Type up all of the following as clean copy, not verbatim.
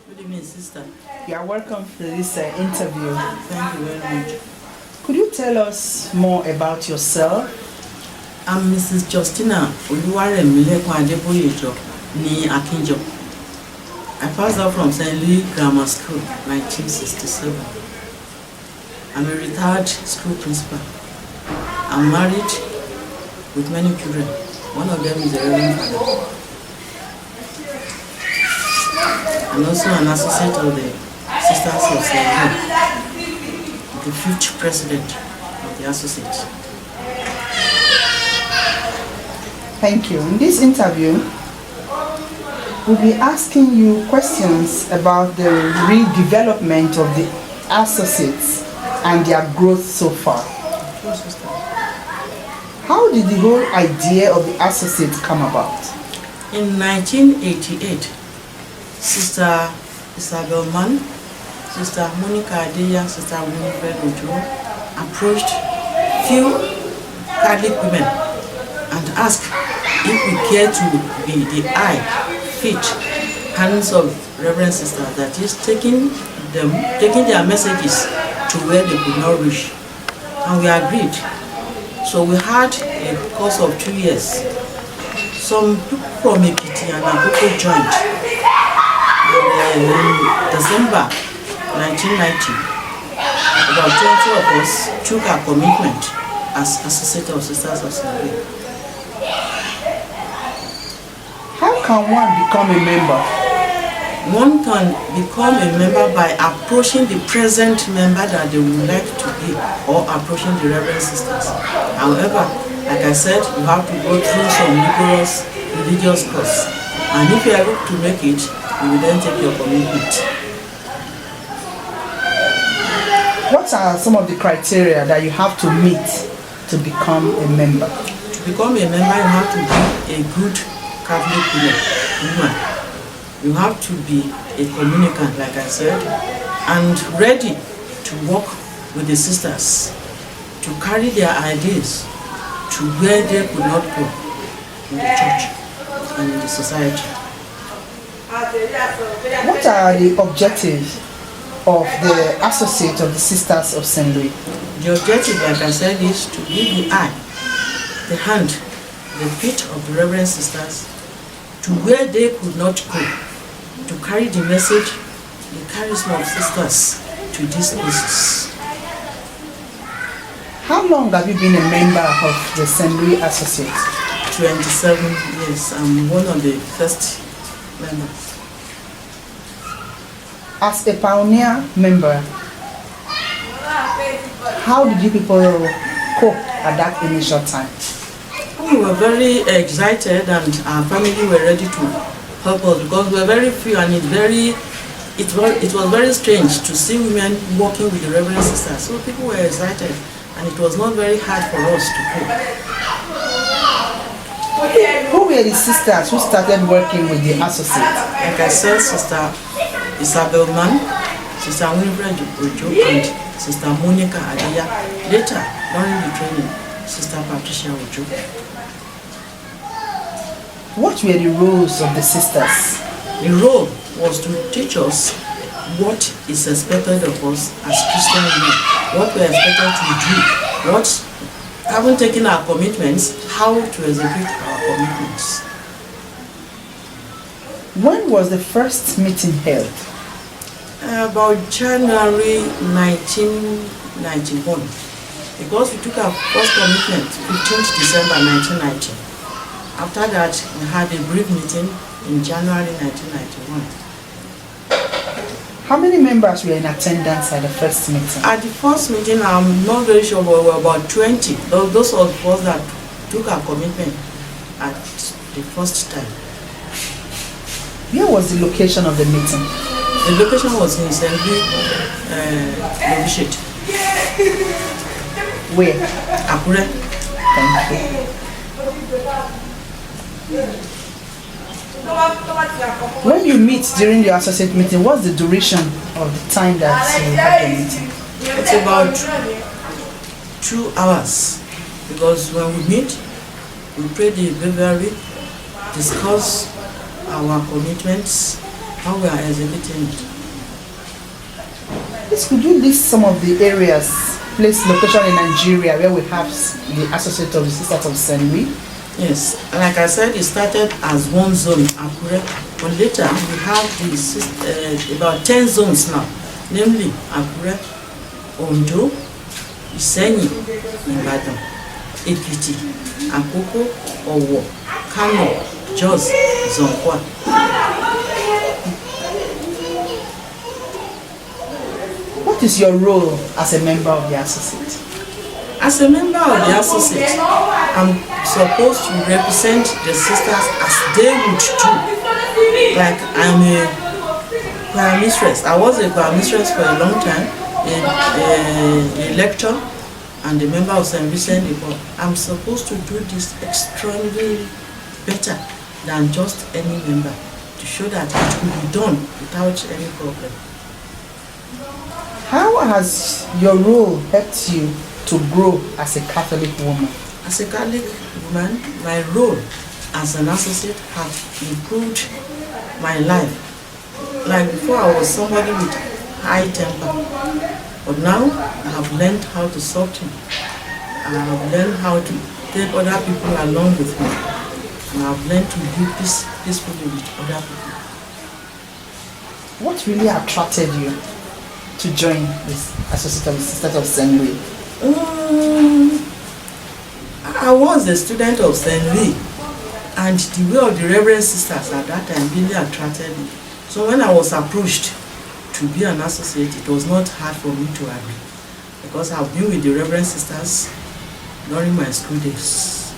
Good evening, sister. You are welcome to this interview. Thank you very much. Could you tell us more about yourself? I'm Mrs. Justina Oluwaremilekun Adeboyejo ní Akinjo. I passed out from St. Louis Grammar School, 1967. I'm a retired school principal. I'm married with many children. One of them is a reverend father. I'm also an associate of the Sisters of St. Louis, the 5th president of the associate. Thank you. In this interview, we'll be asking you questions about the redevelopment of the associates and their growth so far. How did the whole idea of the associates come about? In 1988, Sister Isabel Mann, Sister Monica Adeya, Sister Winifred Ojo approached few Catholic women and asked if we care to be the eye, feet, hands of Reverend Sisters, that is taking their messages to where they could not reach. And we agreed. So we had a course of 2 years. Some people from Ekiti and Akoko joined. And in December 1990, about 20 of us took our commitment as Associate of Sisters of St. Louis. How can one become a member? One can become a member by approaching the present member that they would like to be, or approaching the Reverend Sisters. However, like I said, you have to go through some rigorous religious course. And if you are able to make it, you will then take your commitment. What are some of the criteria that you have to meet to become a member? To become a member, you have to be a good Catholic woman. You have to be a communicant, like I said, and ready to work with the sisters, to carry their ideas to where they could not go in the church and in the society. What are the objectives of the Associate of the Sisters of St. Louis? The objective, like I said, is to be the eye, the hand, the feet of the Reverend Sisters to where they could not go, to carry the message, the charisma of sisters to these places. How long have you been a member of the St. Louis Associate? 27 years. I'm one of the first members. As a pioneer member, how did you people cope at that initial time? We were very excited and our family were ready to help us because we were very few, and it was very strange to see women working with the Reverend Sisters. So people were excited and it was not very hard for us to cope. Who were the sisters who started working with the associate? Like I said, Sister Isabel Mann, Sister Winifred Ojo, and Sister Monica Adeya. Later, during the training, Sister Patricia Ojo. What were the roles of the sisters? The role was to teach us what is expected of us as Christian women, what we are expected to do, what, having taken our commitments, how to execute our commitments. When was the first meeting held? About January 1991, because we took our first commitment 15th December 1990. After that, we had a brief meeting in January 1991. How many members were in attendance at the first meeting? At the first meeting, I'm not very sure, but we were about 20. Those of us that took our commitment at the first time. Where was the location of the meeting? The location was in St. Louis, Where? Akure. Thank you. When you meet during your associate meeting, what's the duration of the time that you have the meeting? It's about 2 hours, because when we meet, we pray the breviary, discuss our commitments, how we are executing it. Please, could you list some of the areas, place, location in Nigeria where we have the Associate of the Sisters of St. Louis? Yes, like I said, it started as one zone, Akure, but later we have about 10 zones now, namely Akure, Ondo, Isenyi, Ibadan, Ekiti, Akoko, Owo, Kano, Jos, Zonkwa. What is your role as a member of the Associate? As a member of the Associate, I'm supposed to represent the sisters as they would do. Like, I'm a choir mistress. I was a choir mistress for a long time, a lecturer, and a member of St. Vincent de Paul. I'm supposed to do this extremely better than just any member, to show that it could be done without any problem. How has your role helped you to grow as a Catholic woman? As a Catholic woman, my role as an associate has improved my life. Like before, I was somebody with high temper, but now I have learned how to soften. I have learned how to take other people along with me, and I have learned to live peacefully with other people. What really attracted you to join this Associate of the Sisters of St. Louis? I was a student of St. Louis, and the way of the Reverend Sisters at that time really attracted me. So when I was approached to be an associate, it was not hard for me to agree, because I've been with the Reverend Sisters during my school days.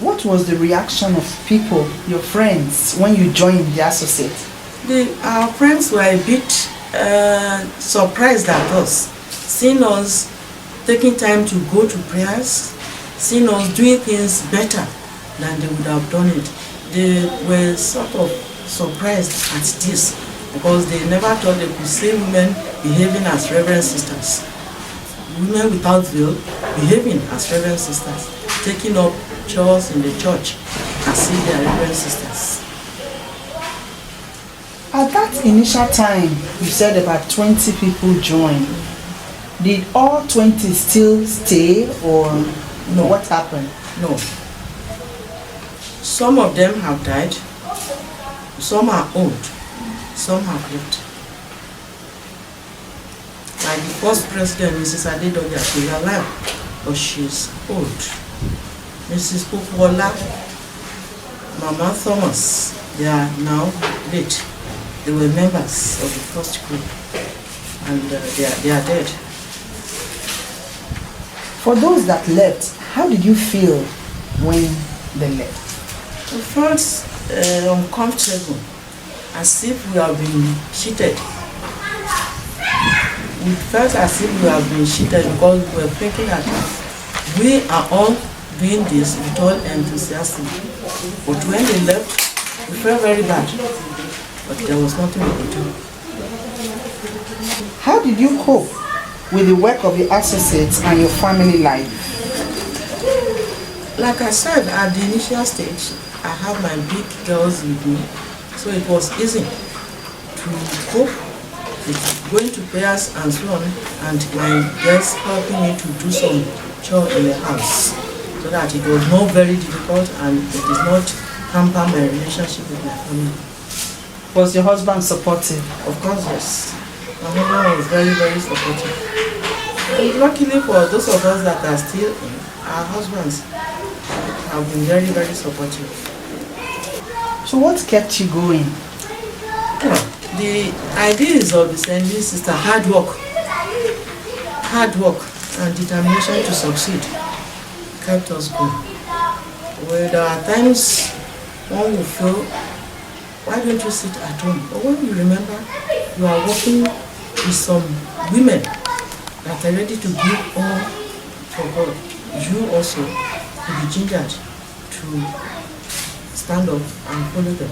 What was the reaction of people, your friends, when you joined the associate? Our friends were a bit surprised at us, seeing us taking time to go to prayers, seeing us doing things better than they would have done it. They were sort of surprised at this, because they never thought they could see women behaving as Reverend Sisters. Women without veil behaving as Reverend Sisters, taking up chores in the church as if they are Reverend Sisters. At that initial time, you said about 20 people joined. Did all 20 still stay, or no? What happened? No. Some of them have died, some are old, some have left. Like the first president, Mrs. Adedoja, she's alive, but she's old. Mrs. Popola, Mama Thomas, they are now late. They were members of the first group, and they are dead. For those that left, how did you feel when they left? We felt uncomfortable, as if we have been cheated. We felt as if we have been cheated, because we were thinking that we are all doing this with all enthusiasm. But when they left, we felt very bad, but there was nothing we could do. How did you cope with the work of the associates and your family life? Like I said, at the initial stage, I have my big girls with me, so it was easy to cope with going to prayers and so on, and my girls helping me to do some chore in the house, so that it was not very difficult and it did not hamper my relationship with my family. Was your husband supportive? Of course, yes. My husband was very, very supportive. And luckily for those of us that are still in, our husbands have been very, very supportive. So what kept you going? Well, the ideas of the St. Louis sister, hard work and determination to succeed kept us going. Well, there are times one will feel, why don't you sit at home? But when you remember you are working with some women that are ready to give all for God, you also will be gingered to stand up and follow them.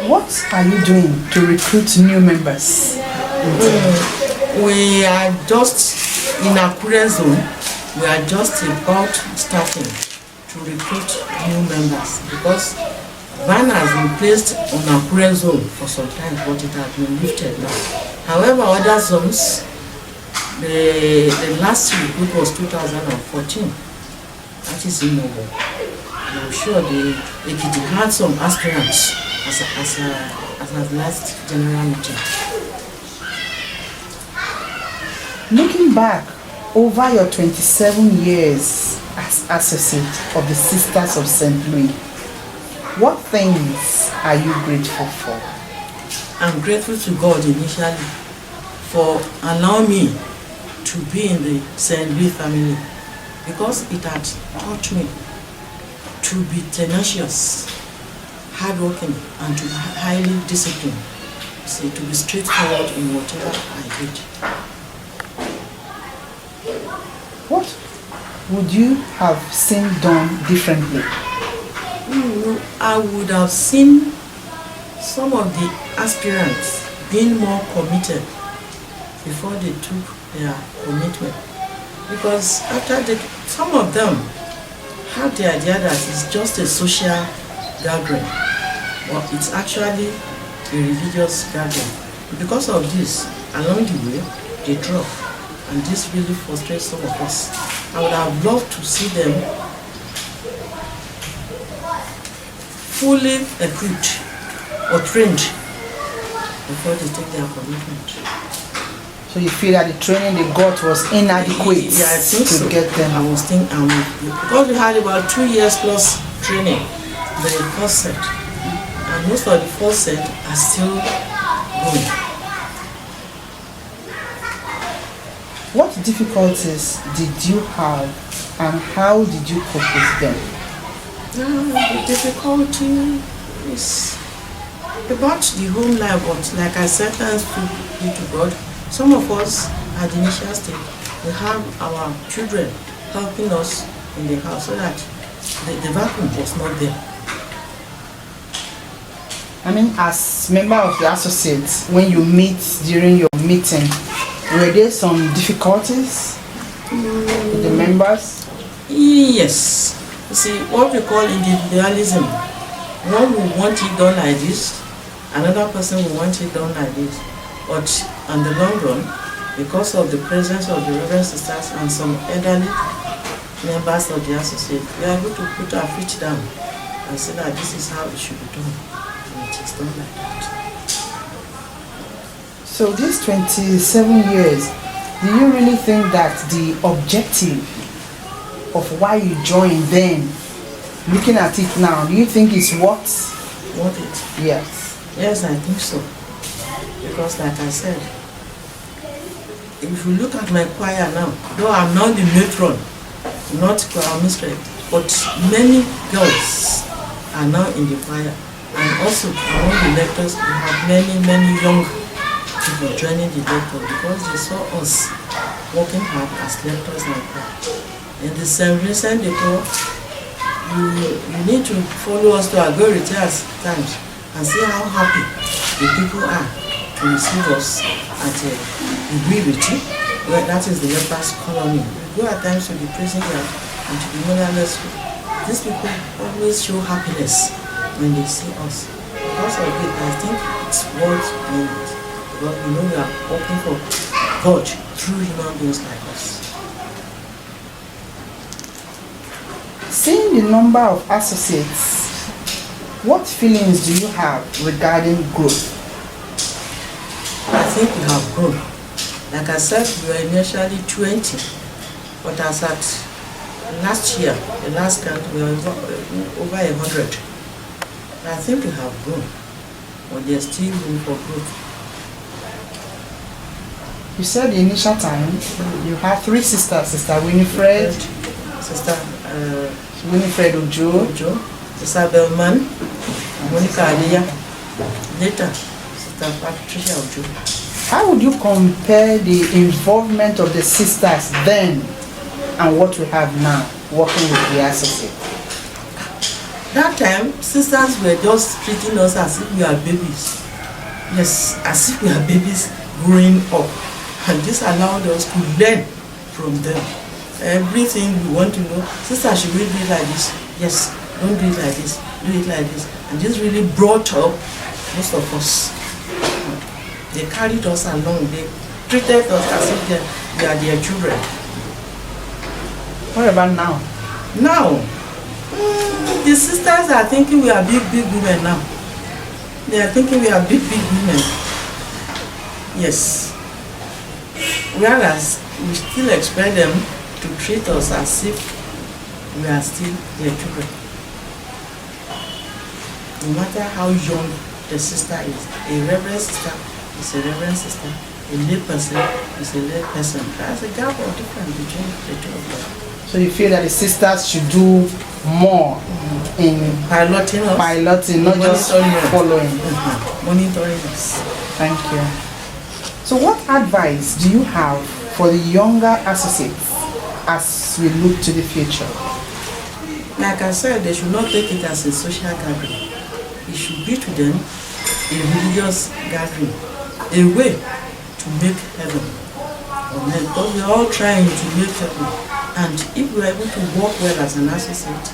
What are you doing to recruit new members? We are just in Akure zone. We are just about starting to recruit new members because ban has been placed on Akure zone for some time, but it has been lifted now. However, other zones, the last recruit was 2014. That is in Udebor. I'm sure the Ekiti had some aspirants as last general meeting. Looking back over your 27 years as associate of the Sisters of St. Louis, what things are you grateful for? I'm grateful to God initially for allowing me to be in the St. Louis family because it had taught me to be tenacious, hardworking, and to be highly disciplined. See, to be straightforward in whatever I did. What would you have seen done differently? I would have seen some of the aspirants being more committed before they took their commitment. Because some of them have the idea that it's just a social gathering, but it's actually a religious gathering. Because of this, along the way, they drop, and this really frustrates some of us. I would have loved to see them fully equipped or trained before they take their commitment. So you feel that the training they got was inadequate to get them? I was thinking, because we had about 2 years plus training, the first set, and most of the first set are still going. What difficulties did you have and how did you cope with them? The difficulty is about the home life, but like I said, thanks be to God, some of us at the initial stage, we have our children helping us in the house so that the vacuum was not there. I mean, as member of the associates, when you meet during your meeting, were there some difficulties with the members? Yes. You see, what we call individualism. One will want it done like this, another person will want it done like this. But in the long run, because of the presence of the Reverend Sisters and some elderly members of the associate, we are able to put our feet down and say that this is how it should be done. And it is done like that. So these 27 years, do you really think that the objective of why you joined then, looking at it now, do you think it's worth it? Yes. Yes, I think so. Because like I said, if you look at my choir now, though I'm not the matron, not choir mistress, but many girls are now in the choir. And also among the lectors, we have many young people joining the lecture because they saw us working hard as lectors and choir. In the same recent decor, you need to follow us to our Agoritas times and see how happy the people are to receive us at a Ibiriti, where that is the lepers colony. We go at times to the prison yard and to the motherless school. These people always show happiness when they see us. Because of it, I think it's worth doing it. Because we know we are working for God through human beings like us. Seeing the number of associates, what feelings do you have regarding growth? I think we have grown. Like I said, we were initially 20, but as at last year, the last count, we were over 100. I think we have grown, but there's still room for growth. You said the initial time you had 3 sisters, Sister Winifred, Sister Winifred Ojo, Sister Belman, Monica Adeya, later Sister Patricia Ojo. How would you compare the involvement of the sisters then and what we have now, working with the associate? That time, sisters were just treating us as if we are babies. Yes, as if we are babies growing up. And this allowed us to learn from them. Everything we want to know, sister, should we be like this? yes, don't do it like this, do it like this. And this really brought up most of us. They carried us along, they treated us as if we are their children. What about now? Now, the sisters are thinking we are big women now. They are thinking we are big women. Yes. Whereas we still expect them to treat us as if we are still their children. No matter how young the sister is, a reverend sister is a reverend sister, a lay person is a lay person. There's a gap of difference between the two of them. So you feel that the sisters should do more in piloting, not just following. Monitoring us. Thank you. So what advice do you have for the younger associates as we look to the future? Like I said, they should not take it as a social gathering. It should be to them a religious gathering, a way to make heaven. Because we are all trying to make heaven. And if we are able to work well as an associate,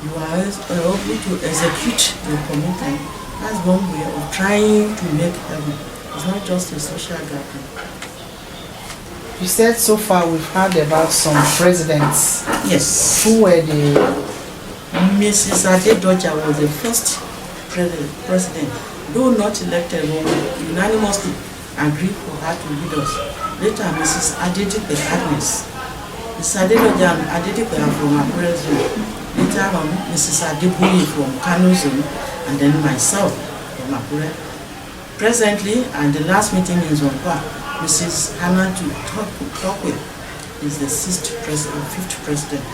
you are able to execute your commitment. That's one way of trying to make heaven. It's not just a social gathering. You said so far we've heard about some presidents. Yes. Who were the... Mrs. Adeboyejo was the first president, though not elected, but unanimously agreed for her to lead us. Later, Mrs. Adedipe Agnes. Mrs. Adeboyejo and Adedipe are from Akure zone. Later on, Mrs. Adeboyejo from Kano zone, and then myself from Akure. Presently, at the last meeting in Zonkwa, Mrs. Hannah Tokwe is the fifth president.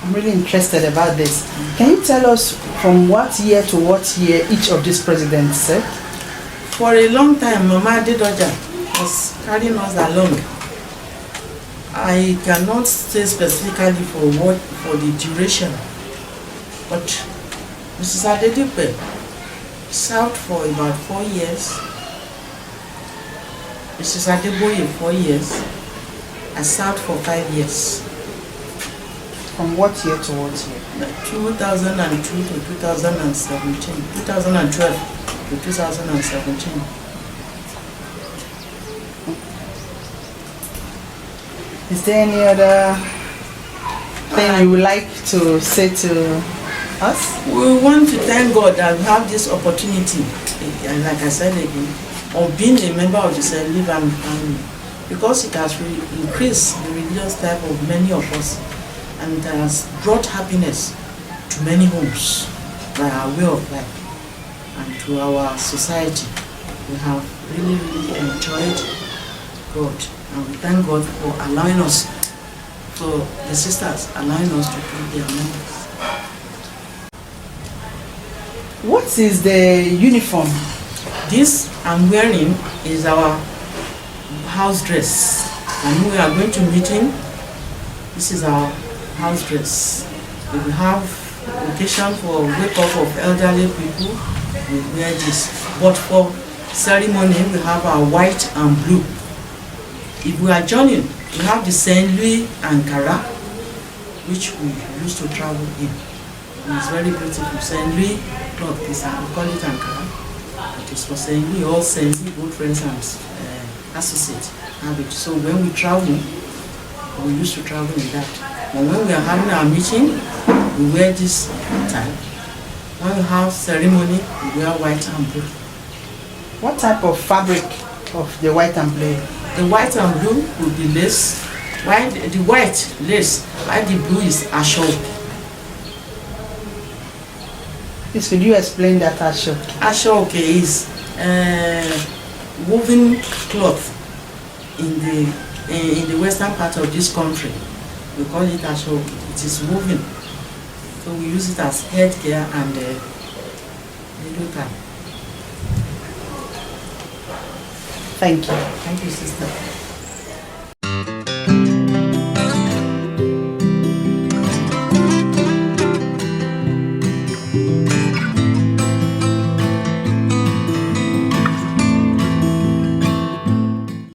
I'm really interested about this. Can you tell us from what year to what year each of these presidents served? For a long time, Mama Adeboyejo was carrying us along. I cannot say specifically for the duration, but Mrs. Adedipe served for about 4 years. Mrs. Adeboyejo 4 years. I served for 5 years. From what year to what year? 2002 to 2017. 2012 to 2017. Is there any other thing you would like to say to us? We want to thank God that we have this opportunity, and like I said again, of being a member of the St. family, because it has increased the religious type of many of us, and it has brought happiness to many homes by our way of life and to our society. We have really enjoyed God, and we thank God for allowing us, for the sisters allowing us to be their members. What is the uniform? This I'm wearing is our house dress, and we are going to meeting. This is our house dress. If we have occasion for wake up of elderly people, we wear this. But for ceremony, we have our white and blue. If we are joining, we have the St. Louis Ankara, which we used to travel in. It's very beautiful. St. Louis cloth is, we call it Ankara. It is for St. Louis, all St. Louis, both friends and associates have it. So when we travel, we used to travel in that. But when we are having our meeting, we wear this type. When we have ceremony, we wear white and blue. What type of fabric of the white and blue? The white and blue will be lace. While the white lace, while the blue is ashoke. Please, could you explain that ashoke? Ashoke is woven cloth in the western part of this country. We call it ashoke. It is woven. So we use it as headgear and little tie. Thank you. Thank you, sister.